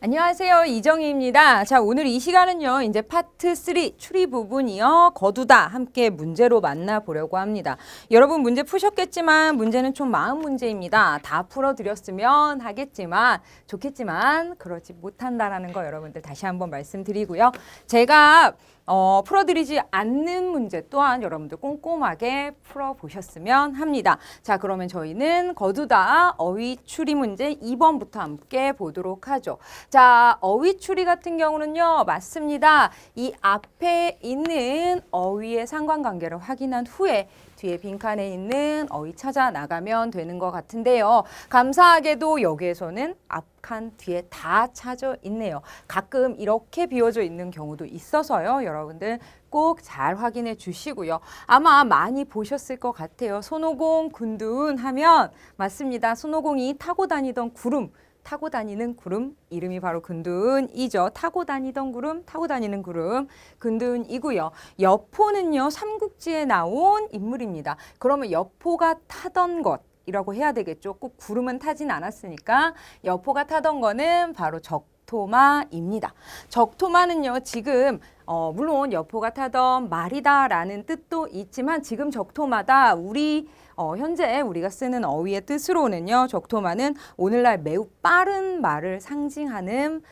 안녕하세요. 이정희입니다. 자, 오늘 이 시간은요, 이제 파트 3 추리 부분이요, 거두다 함께 문제로 만나보려고 합니다. 여러분 문제 푸셨겠지만 문제는 좀 마음 문제입니다. 다 풀어드렸으면 하겠지만, 좋겠지만, 그러지 못한다라는 거 여러분들 다시 한번 말씀드리고요. 제가 풀어드리지 않는 문제 또한 여러분들 꼼꼼하게 풀어보셨으면 합니다. 자, 그러면 저희는 거두다 어휘 추리 문제 2번부터 함께 보도록 하죠. 자, 어휘 추리 같은 경우는요, 맞습니다. 이 앞에 있는 어휘의 상관관계를 확인한 후에 뒤에 빈칸에 있는 어휘 찾아 나가면 되는 것 같은데요. 감사하게도 여기에서는 앞칸 뒤에 다 찾아 있네요. 가끔 이렇게 비워져 있는 경우도 있어서요. 여러분들 꼭 잘 확인해 주시고요. 아마 많이 보셨을 것 같아요. 손오공, 군두운 하면 맞습니다. 손오공이 타고 다니던 구름, 타고 다니는 구름, 이름이 바로 근두운이죠. 타고 다니던 구름, 타고 다니는 구름, 근두운이고요. 여포는요, 삼국지에 나온 인물입니다. 그러면 여포가 타던 것 이라고 해야 되겠죠. 꼭 구름은 타진 않았으니까 여포가 타던 거는 바로 적토마입니다. 적토마는요, 지금 물론 여포가 타던 말이다라는 뜻도 있지만 지금 적토마다 현재 우리가 쓰는 어휘의 뜻으로는요, 적토마는 오늘날 매우 빠른 말을 상징하는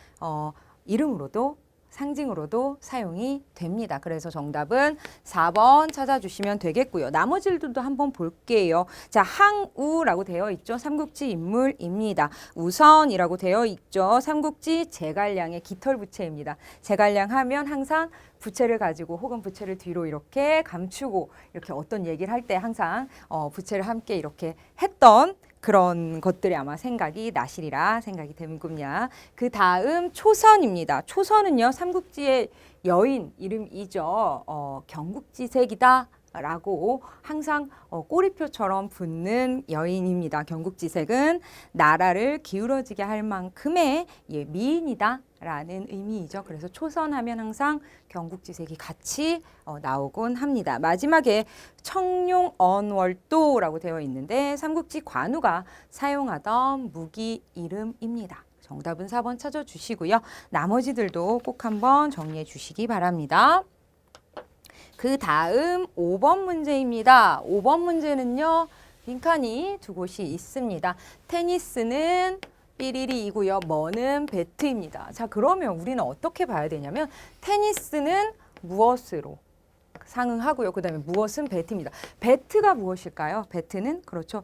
이름으로도 상징으로도 사용이 됩니다. 그래서 정답은 4번 찾아주시면 되겠고요. 나머지들도 한번 볼게요. 자, 항우라고 되어 있죠. 삼국지 인물입니다. 우선이라고 되어 있죠. 삼국지 제갈량의 깃털 부채입니다. 제갈량 하면 항상 부채를 가지고 혹은 부채를 뒤로 이렇게 감추고 이렇게 어떤 얘기를 할 때 항상 부채를 함께 이렇게 했던 그런 것들이 아마 생각이 나시리라 생각이 되는군요. 그 다음 초선입니다. 초선은요, 삼국지의 여인 이름이죠. 경국지색이다 라고 항상 꼬리표처럼 붙는 여인입니다. 경국지색은 나라를 기울어지게 할 만큼의 미인이다 라는 의미이죠. 그래서 초선하면 항상 경국지색이 같이 나오곤 합니다. 마지막에 청룡언월도라고 되어 있는데 삼국지 관우가 사용하던 무기 이름입니다. 정답은 4번 찾아주시고요. 나머지들도 꼭 한번 정리해 주시기 바랍니다. 그 다음 5번 문제입니다. 5번 문제는요, 빈칸이 두 곳이 있습니다. 테니스는 삐리리이고요. 뭐는 배트입니다. 자, 그러면 우리는 어떻게 봐야 되냐면 테니스는 무엇으로 상응하고요. 그 다음에 무엇은 배트입니다. 배트가 무엇일까요? 배트는 그렇죠.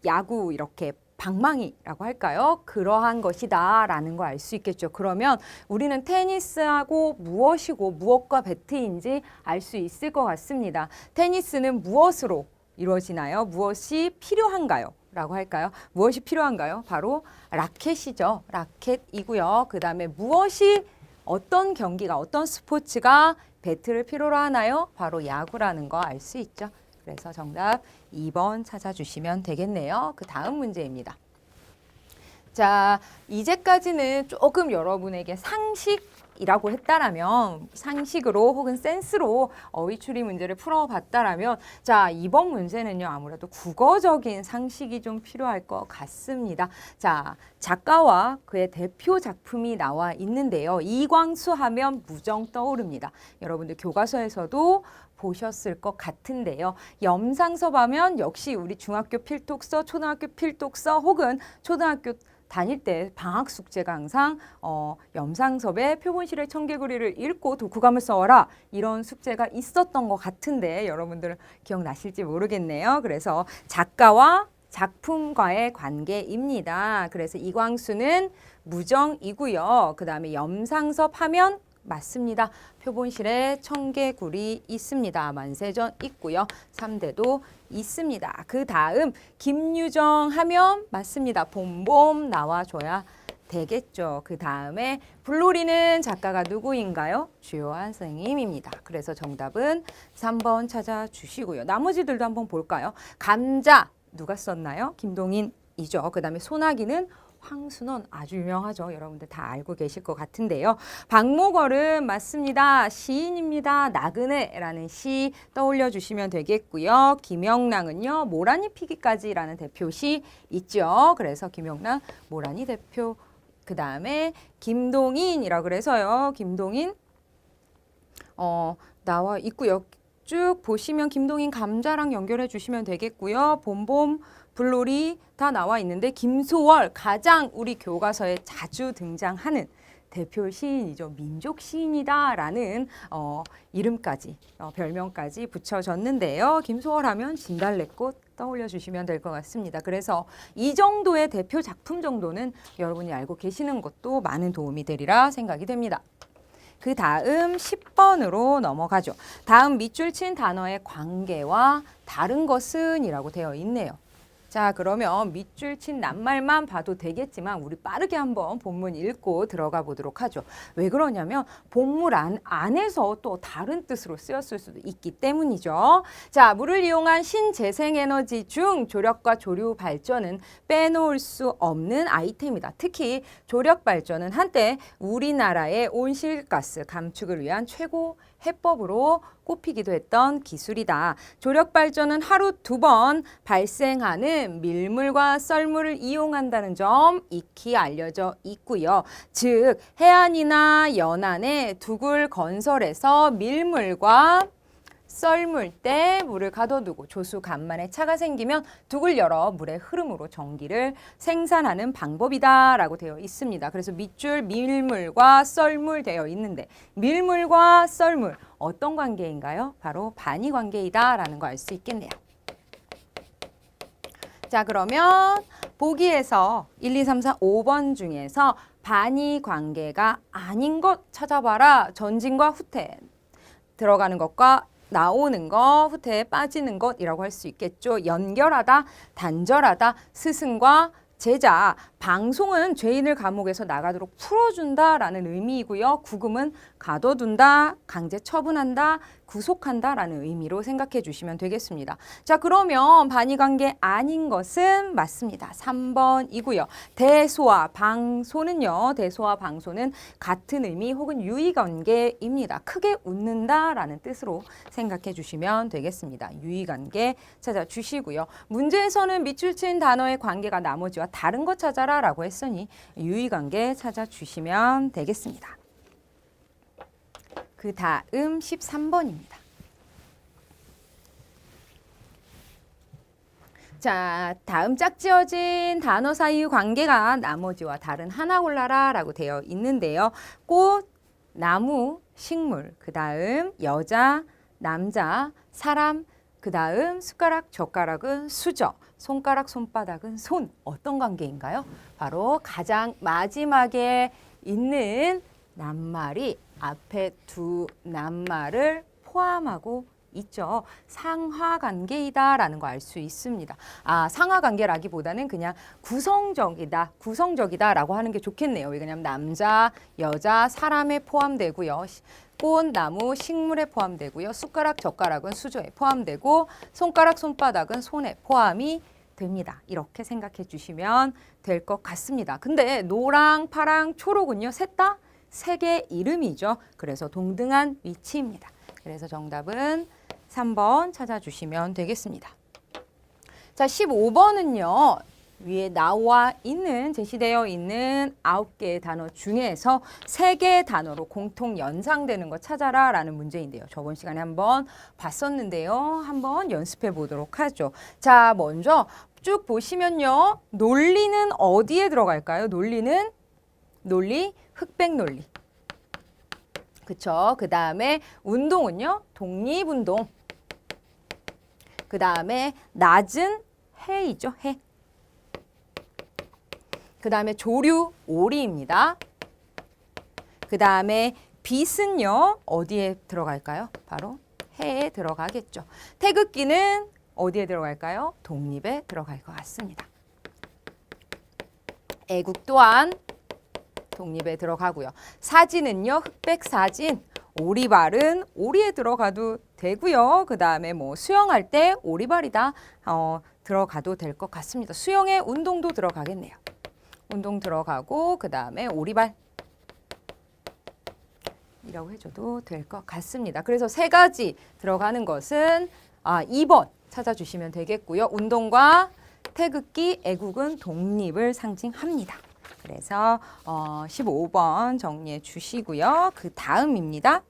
야구 이렇게 방망이라고 할까요? 그러한 것이다 라는 거 알 수 있겠죠. 그러면 우리는 테니스하고 무엇이고 무엇과 배트인지 알 수 있을 것 같습니다. 테니스는 무엇으로 이루어지나요? 무엇이 필요한가요? 라고 할까요? 무엇이 필요한가요? 바로 라켓이죠. 라켓이고요. 그 다음에 무엇이 어떤 경기가 어떤 스포츠가 배트를 필요로 하나요? 바로 야구라는 거 알 수 있죠. 그래서 정답 2번 찾아주시면 되겠네요. 그 다음 문제입니다. 자, 이제까지는 조금 여러분에게 상식이라고 했다라면 상식으로 혹은 센스로 어휘 추리 문제를 풀어봤다라면 자, 이번 문제는요, 아무래도 국어적인 상식이 좀 필요할 것 같습니다. 자, 작가와 그의 대표 작품이 나와 있는데요. 이광수 하면 무정 떠오릅니다. 여러분들 교과서에서도 보셨을 것 같은데요. 염상섭 하면 역시 우리 중학교 필독서, 초등학교 필독서 혹은 초등학교 다닐 때 방학 숙제가 항상 염상섭의 표본실의 청개구리를 읽고 독후감을 써와라 이런 숙제가 있었던 것 같은데 여러분들 기억나실지 모르겠네요. 그래서 작가와 작품과의 관계입니다. 그래서 이광수는 무정이고요. 그 다음에 염상섭 하면 맞습니다. 표본실에 청개구리 있습니다. 만세전 있고요. 3대도 있습니다. 그 다음 김유정 하면 맞습니다. 봄봄 나와줘야 되겠죠. 그 다음에 불놀이는 작가가 누구인가요? 주요한 선생님입니다. 그래서 정답은 3번 찾아주시고요. 나머지들도 한번 볼까요? 감자 누가 썼나요? 김동인이죠. 그 다음에 소나기는 황순원 아주 유명하죠. 여러분들 다 알고 계실 것 같은데요. 박목월은 맞습니다. 시인입니다. 나그네라는 시 떠올려 주시면 되겠고요. 김영랑은요. 모란이 피기까지라는 대표시 있죠. 그래서 김영랑 모란이 대표 그 다음에 김동인이라 그래서요. 김동인 나와 있고요. 쭉 보시면 김동인 감자랑 연결해 주시면 되겠고요. 봄봄, 불놀이 다 나와 있는데 김소월 가장 우리 교과서에 자주 등장하는 대표 시인이죠. 민족 시인이다라는 이름까지 별명까지 붙여졌는데요. 김소월 하면 진달래꽃 떠올려 주시면 될 것 같습니다. 그래서 이 정도의 대표 작품 정도는 여러분이 알고 계시는 것도 많은 도움이 되리라 생각이 됩니다. 그 다음 10번으로 넘어가죠. 다음 밑줄 친 단어의 관계와 다른 것은 이라고 되어 있네요. 자, 그러면 밑줄 친 낱말만 봐도 되겠지만 우리 빠르게 한번 본문 읽고 들어가 보도록 하죠. 왜 그러냐면 본문 안에서 또 다른 뜻으로 쓰였을 수도 있기 때문이죠. 자, 물을 이용한 신재생에너지 중 조력과 조류 발전은 빼놓을 수 없는 아이템이다. 특히 조력 발전은 한때 우리나라의 온실가스 감축을 위한 최고 해법으로 꼽히기도 했던 기술이다. 조력 발전은 하루 2번 발생하는 밀물과 썰물을 이용한다는 점 익히 알려져 있고요. 즉 해안이나 연안에 두굴 건설해서 밀물과 썰물 때 물을 가둬두고 조수 간만에 차가 생기면 둑을 열어 물의 흐름으로 전기를 생산하는 방법이다라고 되어 있습니다. 그래서 밑줄 밀물과 썰물 되어 있는데 밀물과 썰물 어떤 관계인가요? 바로 반의 관계이다라는 거 알 수 있겠네요. 자, 그러면 보기에서 1, 2, 3, 4, 5번 중에서 반의 관계가 아닌 것 찾아봐라. 전진과 후퇴 들어가는 것과 나오는 것, 후퇴에 빠지는 것이라고 할 수 있겠죠. 연결하다, 단절하다, 스승과 제자, 방송은 죄인을 감옥에서 나가도록 풀어준다라는 의미이고요. 구금은 가둬둔다, 강제 처분한다, 구속한다라는 의미로 생각해 주시면 되겠습니다. 자, 그러면 반의관계 아닌 것은 맞습니다. 3번이고요. 대소와 방소는요. 대소와 방소는 같은 의미 혹은 유의관계입니다. 크게 웃는다라는 뜻으로 생각해 주시면 되겠습니다. 유의관계 찾아주시고요. 문제에서는 밑줄 친 단어의 관계가 나머지와 다른 것 찾아라 라고 했으니 유의관계 찾아주시면 되겠습니다. 그 다음 13번입니다. 자, 다음 짝지어진 단어 사이 관계가 나머지와 다른 하나 골라라 라고 되어 있는데요. 꽃, 나무, 식물, 그 다음 여자, 남자, 사람, 그 다음 숟가락, 젓가락은 수저, 손가락, 손바닥은 손. 어떤 관계인가요? 바로 가장 마지막에 있는 낱말이 앞에 두 낱말을 포함하고 있죠. 상하관계이다라는 거 알 수 있습니다. 상하관계라기보다는 그냥 구성적이다라고 하는 게 좋겠네요. 왜냐하면 남자, 여자, 사람에 포함되고요. 꽃, 나무, 식물에 포함되고요. 숟가락, 젓가락은 수저에 포함되고 손가락, 손바닥은 손에 포함이 됩니다. 이렇게 생각해 주시면 될 것 같습니다. 근데 노랑, 파랑, 초록은요. 셋 다 색의 이름이죠. 그래서 동등한 위치입니다. 그래서 정답은 3번 찾아주시면 되겠습니다. 자, 15번은요. 위에 나와 있는 제시되어 있는 9개의 단어 중에서 3개의 단어로 공통 연상되는 거 찾아라 라는 문제인데요. 저번 시간에 한번 봤었는데요. 한번 연습해 보도록 하죠. 자, 먼저 쭉 보시면요. 논리는 어디에 들어갈까요? 논리, 흑백 논리. 그쵸? 그 다음에 운동은요. 독립운동. 그 다음에 낮은 해이죠. 해. 그 다음에 조류, 오리입니다. 그 다음에 빛은요. 어디에 들어갈까요? 바로 해에 들어가겠죠. 태극기는 어디에 들어갈까요? 독립에 들어갈 것 같습니다. 애국 또한 독립에 들어가고요. 사진은요. 흑백 사진. 오리발은 오리에 들어가도 되고요. 그 다음에 뭐 수영할 때 오리발이다 들어가도 될 것 같습니다. 수영에 운동도 들어가겠네요. 운동 들어가고 그 다음에 오리발 이라고 해줘도 될 것 같습니다. 그래서 3가지 들어가는 것은 2번 찾아주시면 되겠고요. 운동과 태극기, 애국은 독립을 상징합니다. 그래서 15번 정리해 주시고요. 그 다음입니다.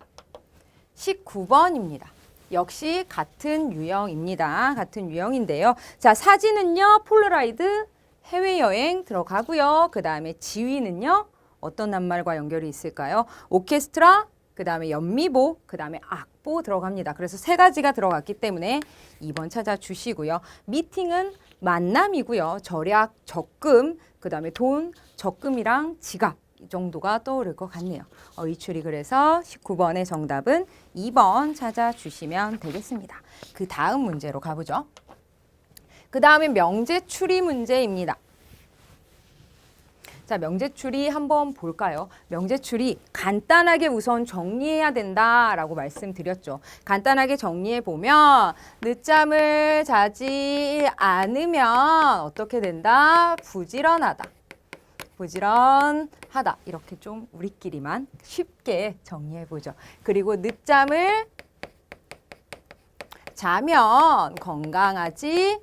19번입니다. 역시 같은 유형입니다. 같은 유형인데요. 자, 사진은요. 폴라로이드 해외여행 들어가고요. 그 다음에 지휘는요. 어떤 낱말과 연결이 있을까요? 오케스트라, 그 다음에 연미보, 그 다음에 악보 들어갑니다. 그래서 세 가지가 들어갔기 때문에 2번 찾아주시고요. 미팅은 만남이고요. 절약, 적금, 그 다음에 돈, 적금이랑 지갑 이 정도가 떠오를 것 같네요. 어휘추리 그래서 19번의 정답은 2번 찾아주시면 되겠습니다. 그 다음 문제로 가보죠. 그 다음에 명제추리 문제입니다. 자, 명제추리 한번 볼까요? 명제추리 간단하게 우선 정리해야 된다라고 말씀드렸죠. 간단하게 정리해 보면 늦잠을 자지 않으면 어떻게 된다? 부지런하다. 부지런하다. 이렇게 좀 우리끼리만 쉽게 정리해 보죠. 그리고 늦잠을 자면 건강하지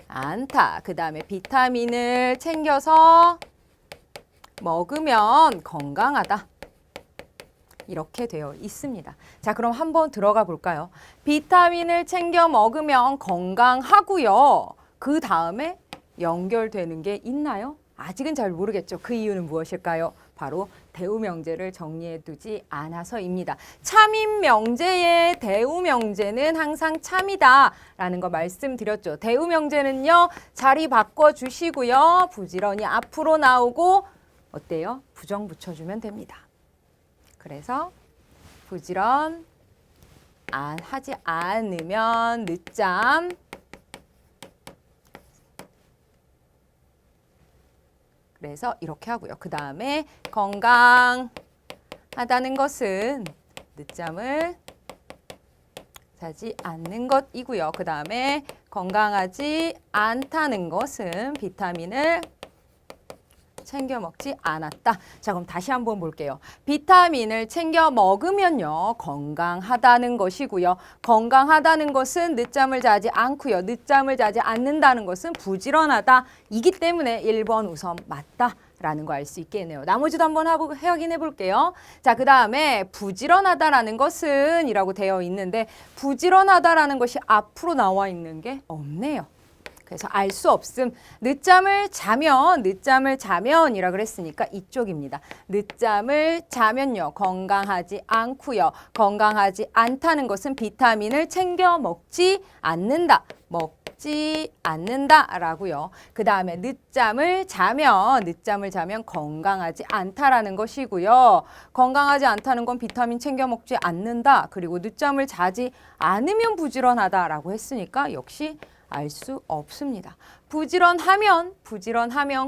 않다. 그 다음에 비타민을 챙겨서 먹으면 건강하다. 이렇게 되어 있습니다. 자, 그럼 한번 들어가 볼까요? 비타민을 챙겨 먹으면 건강하고요. 그 다음에 연결되는 게 있나요? 아직은 잘 모르겠죠. 그 이유는 무엇일까요? 바로 대우명제를 정리해 두지 않아서입니다. 참인 명제의 대우명제는 항상 참이다 라는 거 말씀드렸죠. 대우명제는요. 자리 바꿔주시고요. 부지런히 앞으로 나오고 어때요? 부정 붙여주면 됩니다. 그래서 부지런 하지 않으면 늦잠 그래서 이렇게 하고요. 그 다음에 건강하다는 것은 늦잠을 자지 않는 것이고요. 그 다음에 건강하지 않다는 것은 비타민을 챙겨 먹지 않았다. 자, 그럼 다시 한번 볼게요. 비타민을 챙겨 먹으면요. 건강하다는 것이고요. 건강하다는 것은 늦잠을 자지 않고요. 늦잠을 자지 않는다는 것은 부지런하다. 이기 때문에 1번 우선 맞다라는 거 알 수 있겠네요. 나머지도 한번 확인해 볼게요. 자, 그 다음에 부지런하다라는 것은 이라고 되어 있는데 부지런하다라는 것이 앞으로 나와 있는 게 없네요. 그래서 알 수 없음. 늦잠을 자면이라 그랬으니까 이쪽입니다. 늦잠을 자면요. 건강하지 않고요. 건강하지 않다는 것은 비타민을 챙겨 먹지 않는다라고요. 그 다음에 늦잠을 자면 건강하지 않다라는 것이고요. 건강하지 않다는 건 비타민 챙겨 먹지 않는다. 그리고 늦잠을 자지 않으면 부지런하다라고 했으니까 역시 알 수 없습니다. 부지런하면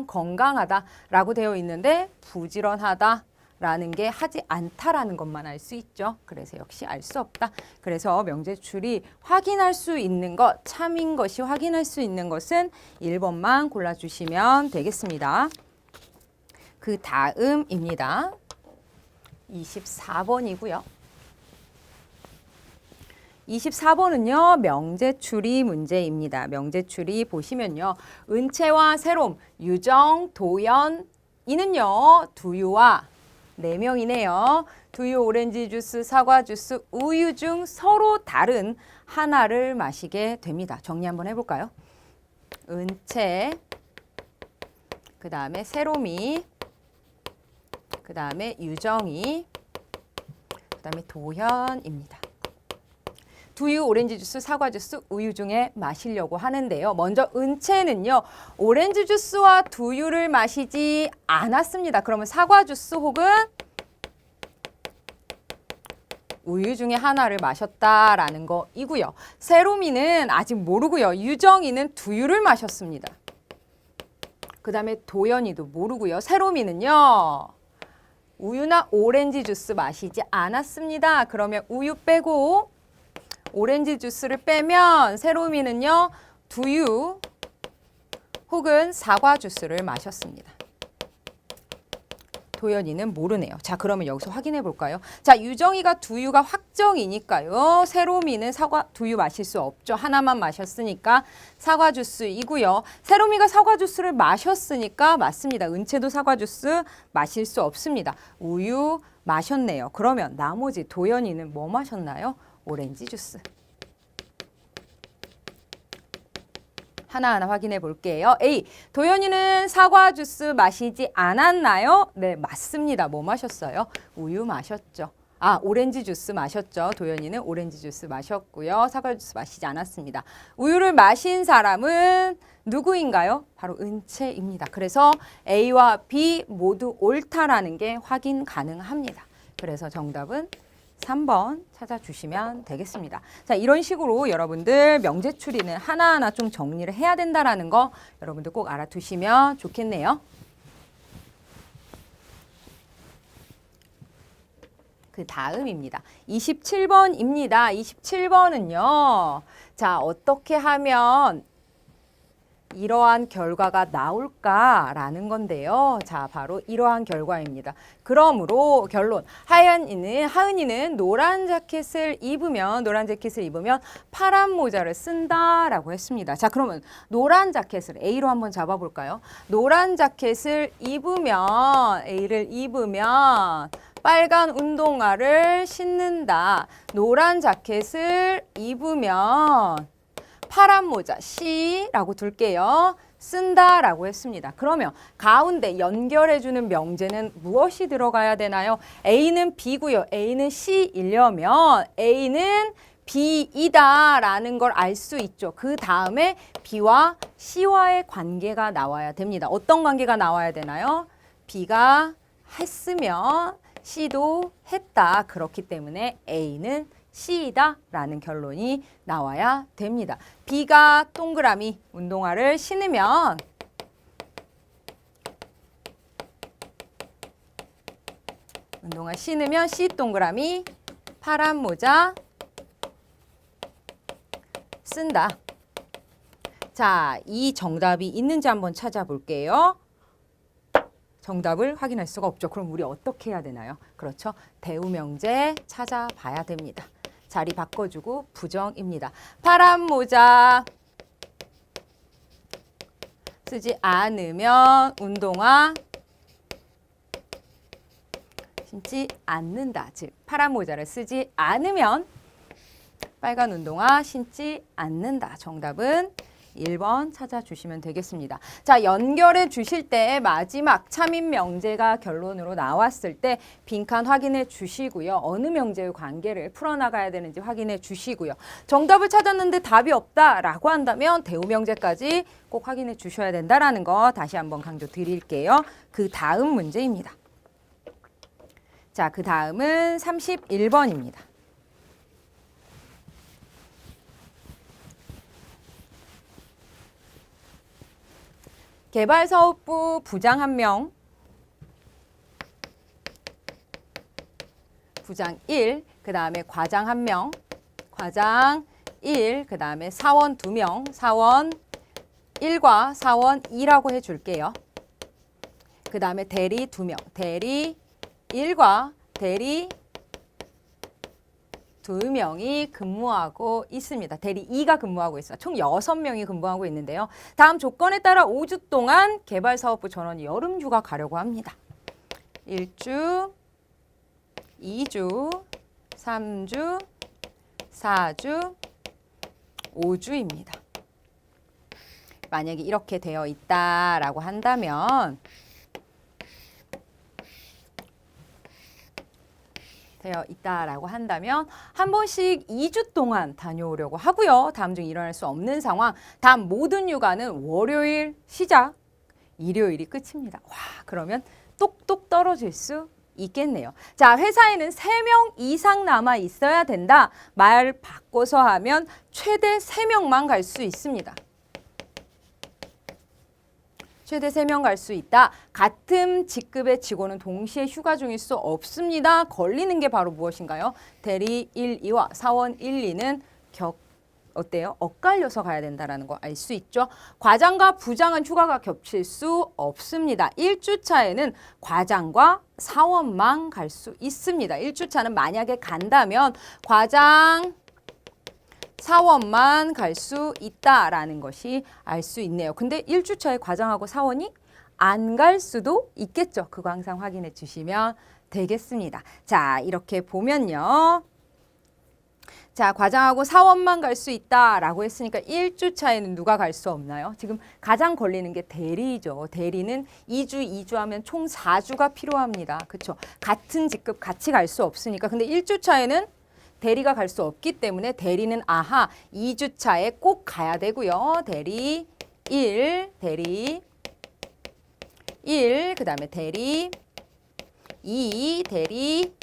건강하다라고 되어 있는데 부지런하다라는 게 하지 않다라는 것만 알 수 있죠. 그래서 역시 알 수 없다. 그래서 명제출이 확인할 수 있는 것, 참인 것이 확인할 수 있는 것은 1번만 골라주시면 되겠습니다. 그 다음입니다. 24번이고요. 24번은요. 명제추리 문제입니다. 명제추리 보시면요. 은채와 세롬, 유정, 도연 이는요. 두유와 4명이네요. 두유, 오렌지 주스, 사과 주스, 우유 중 서로 다른 하나를 마시게 됩니다. 정리 한번 해볼까요? 은채, 그 다음에 세롬이, 그 다음에 유정이, 그 다음에 도현입니다. 두유, 오렌지 주스, 사과 주스, 우유 중에 마시려고 하는데요. 먼저 은채는요. 오렌지 주스와 두유를 마시지 않았습니다. 그러면 사과 주스 혹은 우유 중에 하나를 마셨다라는 거이고요. 세롬이는 아직 모르고요. 유정이는 두유를 마셨습니다. 그 다음에 도연이도 모르고요. 세롬이는요. 우유나 오렌지 주스 마시지 않았습니다. 그러면 우유 빼고 오렌지 주스를 빼면 세롬이는요. 두유 혹은 사과 주스를 마셨습니다. 도연이는 모르네요. 자, 그러면 여기서 확인해 볼까요? 자, 유정이가 두유가 확정이니까요. 세롬이는 사과 두유 마실 수 없죠. 하나만 마셨으니까 사과 주스이고요. 세롬이가 사과 주스를 마셨으니까 맞습니다. 은채도 사과 주스 마실 수 없습니다. 우유 마셨네요. 그러면 나머지 도연이는 뭐 마셨나요? 오렌지 주스. 하나하나 확인해 볼게요. A. 도연이는 사과 주스 마시지 않았나요? 네, 맞습니다. 뭐 마셨어요? 우유 마셨죠. 아, 오렌지 주스 마셨죠. 도연이는 오렌지 주스 마셨고요. 사과 주스 마시지 않았습니다. 우유를 마신 사람은 누구인가요? 바로 은채입니다. 그래서 A와 B 모두 옳다라는 게 확인 가능합니다. 그래서 정답은 3번 찾아주시면 되겠습니다. 자, 이런 식으로 여러분들 명제추리는 하나하나 좀 정리를 해야 된다라는 거 여러분들 꼭 알아두시면 좋겠네요. 그 다음입니다. 27번입니다. 27번은요. 자, 어떻게 하면 이러한 결과가 나올까라는 건데요. 자, 바로 이러한 결과입니다. 그러므로 결론. 하은이는 노란 자켓을 입으면 파란 모자를 쓴다라고 했습니다. 자, 그러면 노란 자켓을 A로 한번 잡아볼까요? 노란 자켓을 입으면 A를 입으면 빨간 운동화를 신는다. 노란 자켓을 입으면 파란 모자 C라고 둘게요. 쓴다라고 했습니다. 그러면 가운데 연결해주는 명제는 무엇이 들어가야 되나요? A는 B고요. A는 C이려면 A는 B이다라는 걸 알 수 있죠. 그 다음에 B와 C와의 관계가 나와야 됩니다. 어떤 관계가 나와야 되나요? B가 했으면 C도 했다. 그렇기 때문에 A는 C이다 라는 결론이 나와야 됩니다. B가 동그라미 운동화를 신으면 C 동그라미 파란 모자 쓴다. 자, 이 정답이 있는지 한번 찾아볼게요. 정답을 확인할 수가 없죠. 그럼 우리 어떻게 해야 되나요? 그렇죠. 대우명제 찾아봐야 됩니다. 자리 바꿔주고 부정입니다. 파란 모자 쓰지 않으면 운동화 신지 않는다. 즉 파란 모자를 쓰지 않으면 빨간 운동화 신지 않는다. 정답은 1번 찾아주시면 되겠습니다. 자, 연결해 주실 때 마지막 참인 명제가 결론으로 나왔을 때 빈칸 확인해 주시고요. 어느 명제의 관계를 풀어나가야 되는지 확인해 주시고요. 정답을 찾았는데 답이 없다라고 한다면 대우 명제까지 꼭 확인해 주셔야 된다라는 거 다시 한번 강조 드릴게요. 그 다음 문제입니다. 자, 그 다음은 31번입니다. 개발사업부 부장 1명, 부장 1, 그 다음에 과장 1명, 과장 1, 그 다음에 사원 2명, 사원 1과 사원 2라고 해줄게요. 그 다음에 대리 2명, 대리 1과 대리 2명이 근무하고 있습니다. 대리 2가 근무하고 있어요. 총 6명이 근무하고 있는데요. 다음 조건에 따라 5주 동안 개발사업부 전원이 여름휴가 가려고 합니다. 1주, 2주, 3주, 4주, 5주입니다. 만약에 이렇게 되어 있다라고 한다면 한 번씩 2주 동안 다녀오려고 하고요. 다음 중 일어날 수 없는 상황. 다음 모든 휴가는 월요일 시작, 일요일이 끝입니다. 와, 그러면 똑똑 떨어질 수 있겠네요. 자, 회사에는 3명 이상 남아 있어야 된다. 말 바꿔서 하면 최대 3명만 갈 수 있습니다. 최대 3명 갈 수 있다. 같은 직급의 직원은 동시에 휴가 중일 수 없습니다. 걸리는 게 바로 무엇인가요? 대리 1, 2와 사원 1, 2는 어때요? 엇갈려서 가야 된다는 거 알 수 있죠? 과장과 부장은 휴가가 겹칠 수 없습니다. 1주차에는 과장과 사원만 갈 수 있습니다. 1주차는 만약에 간다면 과장, 사원만 갈 수 있다라는 것이 알 수 있네요. 근데 1주차에 과장하고 사원이 안 갈 수도 있겠죠. 그거 항상 확인해 주시면 되겠습니다. 자, 이렇게 보면요. 자, 과장하고 사원만 갈 수 있다라고 했으니까 1주차에는 누가 갈 수 없나요? 지금 가장 걸리는 게 대리죠. 대리는 2주 하면 총 4주가 필요합니다. 그렇죠? 같은 직급 같이 갈 수 없으니까. 근데 1주차에는 대리가 갈 수 없기 때문에 대리는 2주차에 꼭 가야 되고요. 대리 1, 그다음에 대리 2, 대리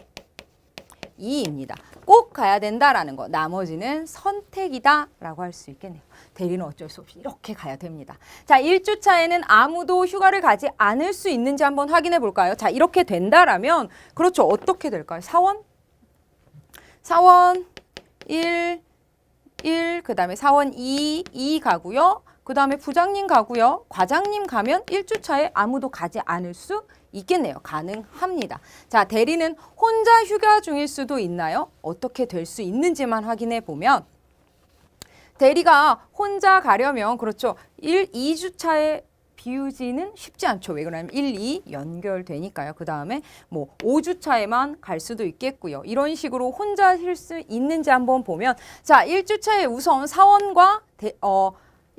2입니다. 꼭 가야 된다라는 거. 나머지는 선택이다라고 할 수 있겠네요. 대리는 어쩔 수 없이 이렇게 가야 됩니다. 자, 1주차에는 아무도 휴가를 가지 않을 수 있는지 한번 확인해 볼까요? 자, 이렇게 된다라면 그렇죠. 어떻게 될까요? 사원 1, 그다음에 사원 2 가고요. 그다음에 부장님 가고요. 과장님 가면 1주차에 아무도 가지 않을 수 있겠네요. 가능합니다. 자, 대리는 혼자 휴가 중일 수도 있나요? 어떻게 될 수 있는지만 확인해 보면 대리가 혼자 가려면 그렇죠. 2주차에 비우지는 쉽지 않죠. 왜 그러냐면 1, 2 연결되니까요. 그 다음에 뭐 5주차에만 갈 수도 있겠고요. 이런 식으로 혼자 쉴 수 있는지 한번 보면 자, 1주차에 우선 사원과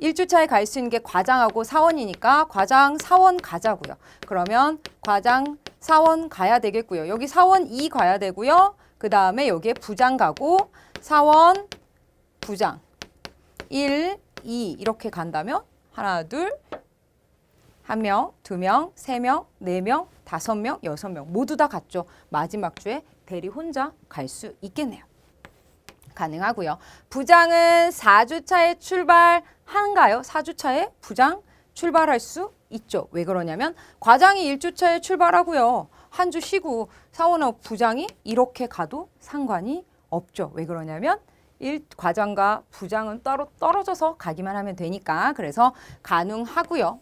1주차에 갈 수 있는 게 과장하고 사원이니까 과장, 사원 가자고요. 그러면 과장, 사원 가야 되겠고요. 여기 사원 2 가야 되고요. 그 다음에 여기에 부장 가고 사원, 부장 1, 2 이렇게 간다면 하나, 둘, 1명, 2명, 3명, 4명, 5명, 6명 모두 다 갔죠. 마지막 주에 대리 혼자 갈 수 있겠네요. 가능하고요. 부장은 4주차에 출발한가요? 4주차에 부장 출발할 수 있죠. 왜 그러냐면 과장이 1주차에 출발하고요. 한 주 쉬고 사원하고 부장이 이렇게 가도 상관이 없죠. 왜 그러냐면 과장과 부장은 따로 떨어져서 가기만 하면 되니까 그래서 가능하고요.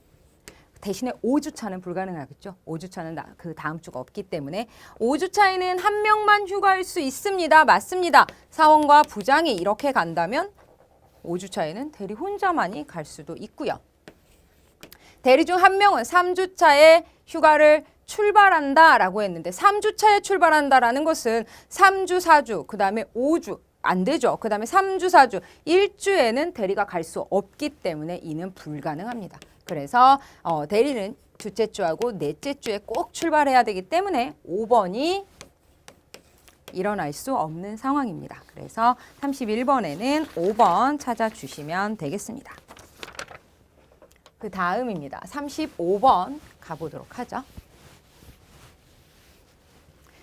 대신에 5주차는 불가능하겠죠. 5주차는 그 다음 주가 없기 때문에 5주차에는 한 명만 휴가할 수 있습니다. 맞습니다. 사원과 부장이 이렇게 간다면 5주차에는 대리 혼자만이 갈 수도 있고요. 대리 중 한 명은 3주차에 휴가를 출발한다라고 했는데 3주차에 출발한다라는 것은 3주, 4주, 그 다음에 5주 안 되죠. 그 다음에 3주, 4주, 1주에는 대리가 갈 수 없기 때문에 이는 불가능합니다. 그래서 대리는 둘째 주하고 넷째 주에 꼭 출발해야 되기 때문에 5번이 일어날 수 없는 상황입니다. 그래서 31번에는 5번 찾아주시면 되겠습니다. 그 다음입니다. 35번 가보도록 하죠.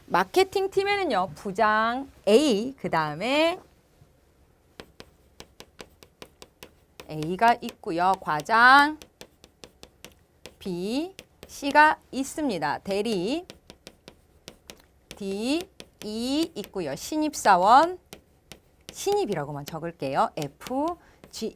마케팅 팀에는요. 부장 A, 그 다음에 A가 있고요. 과장 B, C가 있습니다. 대리 D, E 있고요. 신입사원, 신입이라고만 적을게요. F, G.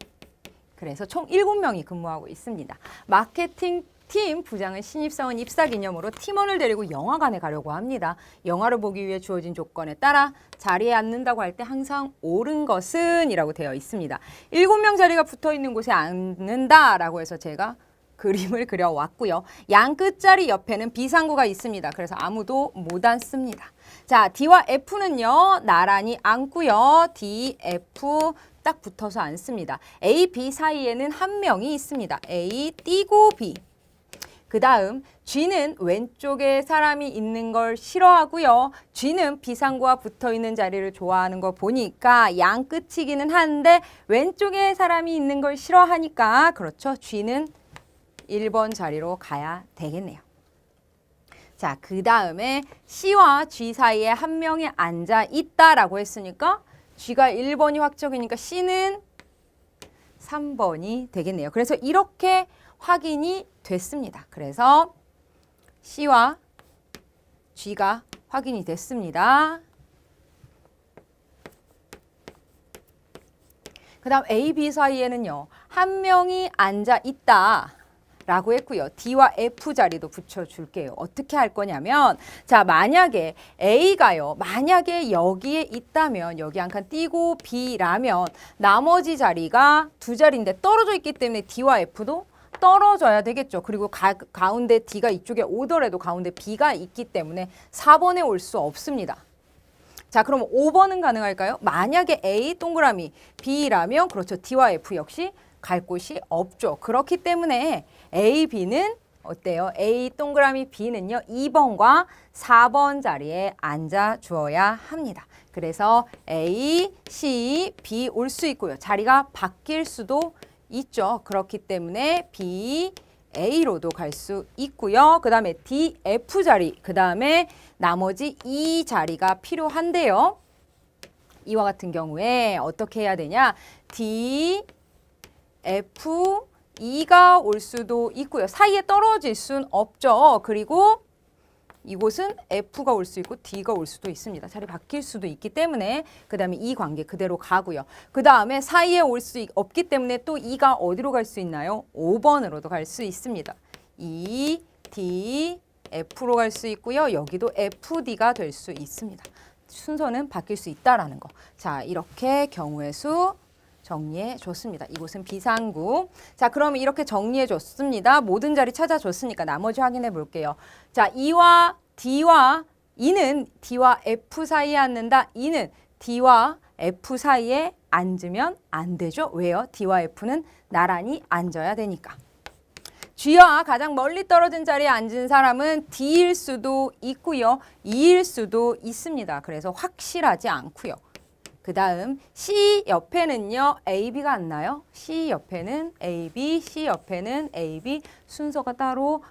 그래서 총 7명이 근무하고 있습니다. 마케팅 팀 부장은 신입사원 입사 기념으로 팀원을 데리고 영화관에 가려고 합니다. 영화를 보기 위해 주어진 조건에 따라 자리에 앉는다고 할 때 항상 옳은 것은 이라고 되어 있습니다. 7명 자리가 붙어 있는 곳에 앉는다라고 해서 제가 그림을 그려왔고요. 양 끝자리 옆에는 비상구가 있습니다. 그래서 아무도 못 앉습니다. 자, D와 F는요. 나란히 앉고요. D, F 딱 붙어서 앉습니다. A, B 사이에는 한 명이 있습니다. A 띄고 B. 그 다음 G는 왼쪽에 사람이 있는 걸 싫어하고요. G는 비상구와 붙어있는 자리를 좋아하는 거 보니까 양 끝이기는 한데 왼쪽에 사람이 있는 걸 싫어하니까 그렇죠. G는 1번 자리로 가야 되겠네요. 자, 그 다음에 C와 G 사이에 한 명이 앉아 있다라고 했으니까 G가 1번이 확정이니까 C는 3번이 되겠네요. 그래서 이렇게 확인이 됐습니다. 그래서 C와 G가 확인이 됐습니다. 그 다음 A, B 사이에는요. 한 명이 앉아 있다. 라고 했고요. D와 F 자리도 붙여줄게요. 어떻게 할 거냐면 자 만약에 A가요. 만약에 여기에 있다면 여기 한 칸 띄고 B라면 나머지 자리가 두 자리인데 떨어져 있기 때문에 D와 F도 떨어져야 되겠죠. 그리고 가운데 D가 이쪽에 오더라도 가운데 B가 있기 때문에 4번에 올 수 없습니다. 자 그럼 5번은 가능할까요? 만약에 A 동그라미 B라면 그렇죠. D와 F 역시 갈 곳이 없죠. 그렇기 때문에 A, B는 어때요? A 동그라미 B는요. 2번과 4번 자리에 앉아 주어야 합니다. 그래서 A, C, B 올 수 있고요. 자리가 바뀔 수도 있죠. 그렇기 때문에 B, A로도 갈 수 있고요. 그 다음에 D, F 자리, 그 다음에 나머지 E 자리가 필요한데요. 이와 같은 경우에 어떻게 해야 되냐? D, F, E가 올 수도 있고요. 사이에 떨어질 순 없죠. 그리고 이곳은 F가 올 수 있고 D가 올 수도 있습니다. 자리 바뀔 수도 있기 때문에 그 다음에 이 관계 그대로 가고요. 그 다음에 사이에 올 수 없기 때문에 또 E가 어디로 갈 수 있나요? 5번으로도 갈 수 있습니다. E, D, F로 갈 수 있고요. 여기도 FD가 될 수 있습니다. 순서는 바뀔 수 있다라는 거. 자, 이렇게 경우의 수 정리해 줬습니다. 이곳은 비상구. 자, 그러면 이렇게 정리해 줬습니다. 모든 자리 찾아줬으니까 나머지 확인해 볼게요. 자, E와 D와 E는 D와 F 사이에 앉는다. E는 D와 F 사이에 앉으면 안 되죠. 왜요? D와 F는 나란히 앉아야 되니까. G와 가장 멀리 떨어진 자리에 앉은 사람은 D일 수도 있고요. E일 수도 있습니다. 그래서 확실하지 않고요. 그 다음 C 옆에는요. AB가 안 나요. C 옆에는 AB, C 옆에는 AB 순서가 따로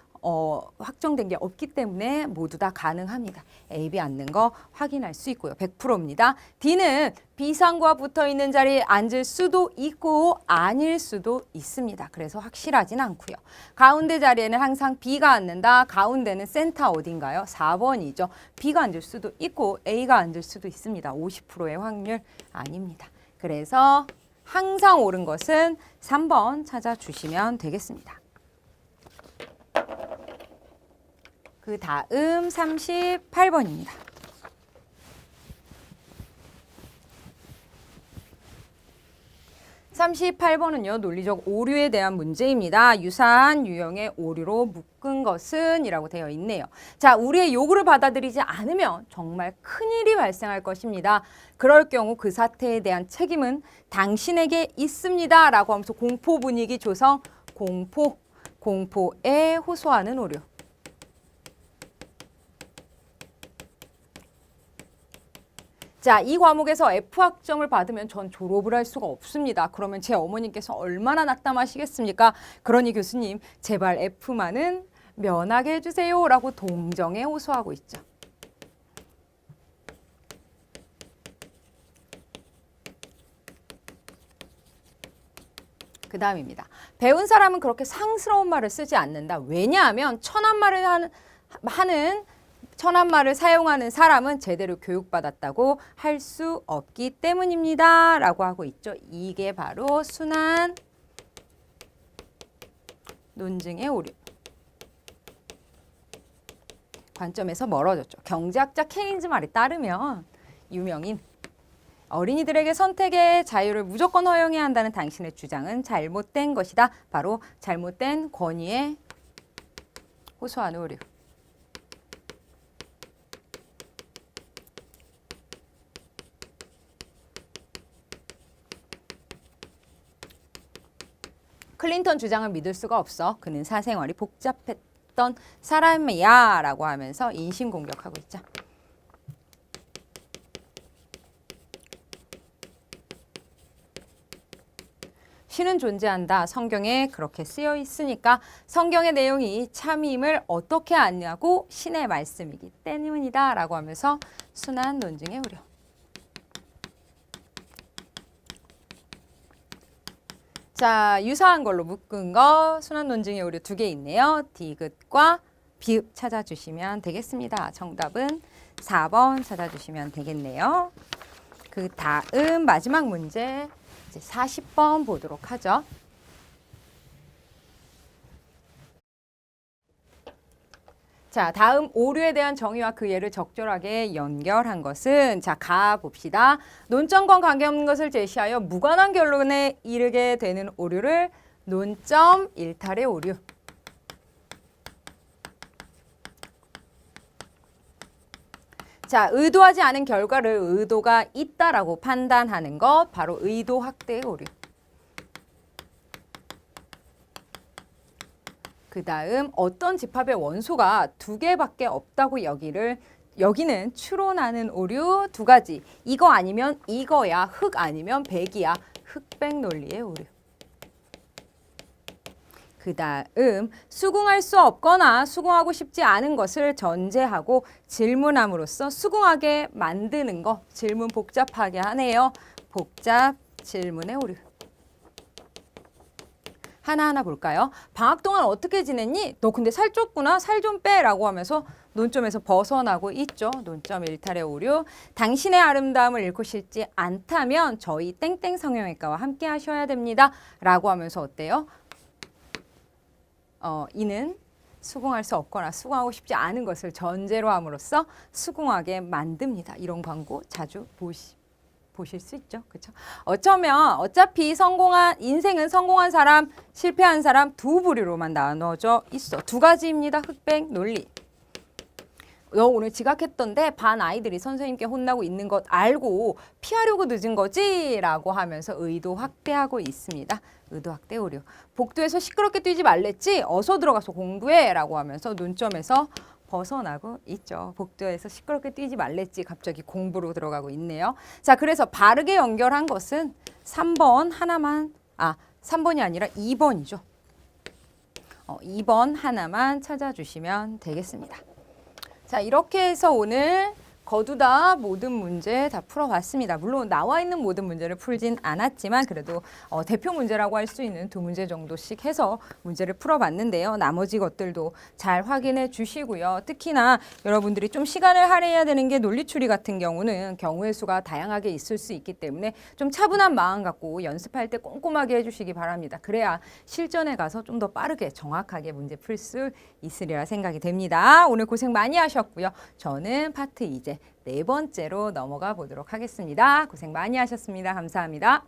확정된 게 없기 때문에 모두 다 가능합니다. AB 앉는 거 확인할 수 있고요. 100%입니다. D는 B상과 붙어있는 자리에 앉을 수도 있고 아닐 수도 있습니다. 그래서 확실하진 않고요. 가운데 자리에는 항상 B가 앉는다. 가운데는 센터 어딘가요? 4번이죠. B가 앉을 수도 있고 A가 앉을 수도 있습니다. 50%의 확률 아닙니다. 그래서 항상 옳은 것은 3번 찾아주시면 되겠습니다. 그 다음 38번입니다. 38번은요. 논리적 오류에 대한 문제입니다. 유사한 유형의 오류로 묶은 것은 이라고 되어 있네요. 자, 우리의 요구를 받아들이지 않으면 정말 큰일이 발생할 것입니다. 그럴 경우 그 사태에 대한 책임은 당신에게 있습니다. 라고 하면서 공포 분위기 조성, 공포에 호소하는 오류. 자, 이 과목에서 F학점을 받으면 전 졸업을 할 수가 없습니다. 그러면 제 어머님께서 얼마나 낙담하시겠습니까? 그러니 교수님, 제발 F만은 면하게 해주세요. 라고 동정에 호소하고 있죠. 그 다음입니다. 배운 사람은 그렇게 상스러운 말을 쓰지 않는다. 왜냐하면 천한말을 사용하는 사람은 제대로 교육받았다고 할 수 없기 때문입니다. 라고 하고 있죠. 이게 바로 순환 논증의 오류. 관점에서 멀어졌죠. 경제학자 케인즈 말에 따르면 유명인 어린이들에게 선택의 자유를 무조건 허용해야 한다는 당신의 주장은 잘못된 것이다. 바로 잘못된 권위에 호소하는 오류. 클린턴 주장을 믿을 수가 없어. 그는 사생활이 복잡했던 사람이야 라고 하면서 인신공격하고 있죠. 신은 존재한다. 성경에 그렇게 쓰여 있으니까 성경의 내용이 참임을 어떻게 아냐고 신의 말씀이기 때문이다 라고 하면서 순환 논증의 우려. 자, 유사한 걸로 묶은 거 순환 논증의 오류 2개 있네요. 디귿과 비읍 찾아주시면 되겠습니다. 정답은 4번 찾아주시면 되겠네요. 그 다음 마지막 문제 이제 40번 보도록 하죠. 자, 다음 오류에 대한 정의와 그 예를 적절하게 연결한 것은 자, 가 봅시다. 논점과 관계없는 것을 제시하여 무관한 결론에 이르게 되는 오류를 논점 일탈의 오류. 자, 의도하지 않은 결과를 의도가 있다라고 판단하는 것, 바로 의도 확대의 오류. 그 다음 어떤 집합의 원소가 두 개밖에 없다고 여기는 추론하는 오류 두 가지. 이거 아니면 이거야, 흑 아니면 백이야, 흑백 논리의 오류. 그 다음 수긍할 수 없거나 수긍하고 싶지 않은 것을 전제하고 질문함으로써 수긍하게 만드는 거. 질문 복잡하게 하네요. 복잡 질문의 오류. 하나하나 볼까요? 방학 동안 어떻게 지냈니? 너 근데 살 쪘구나. 살 좀 빼라고 하면서 논점에서 벗어나고 있죠. 논점 일탈의 오류. 당신의 아름다움을 잃고 싶지 않다면 저희 땡땡 성형외과와 함께 하셔야 됩니다. 라고 하면서 어때요? 이는 수긍할 수 없거나 수긍하고 싶지 않은 것을 전제로 함으로써 수긍하게 만듭니다. 이런 광고 자주 보실 수 있죠. 그렇죠? 어차피 인생은 성공한 사람, 실패한 사람 두 부류로만 나눠져 있어. 두 가지입니다. 흑백 논리. 너 오늘 지각했던데 반 아이들이 선생님께 혼나고 있는 것 알고 피하려고 늦은 거지? 라고 하면서 의도 확대하고 있습니다. 의도 확대 오류. 복도에서 시끄럽게 뛰지 말랬지? 어서 들어가서 공부해! 라고 하면서 논점에서 벗어나고 있죠. 복도에서 시끄럽게 뛰지 말랬지? 갑자기 공부로 들어가고 있네요. 자, 그래서 바르게 연결한 것은 3번 하나만, 3번이 아니라 2번이죠. 2번 하나만 찾아주시면 되겠습니다. 자, 이렇게 해서 오늘 거두다 모든 문제 다 풀어봤습니다. 물론 나와 있는 모든 문제를 풀진 않았지만 그래도 대표 문제라고 할 수 있는 두 문제 정도씩 해서 문제를 풀어봤는데요. 나머지 것들도 잘 확인해 주시고요. 특히나 여러분들이 좀 시간을 할애해야 되는 게 논리추리 같은 경우는 경우의 수가 다양하게 있을 수 있기 때문에 좀 차분한 마음 갖고 연습할 때 꼼꼼하게 해주시기 바랍니다. 그래야 실전에 가서 좀 더 빠르게 정확하게 문제 풀 수 있으리라 생각이 됩니다. 오늘 고생 많이 하셨고요. 저는 파트 2제 네 번째로 넘어가 보도록 하겠습니다. 고생 많이 하셨습니다. 감사합니다.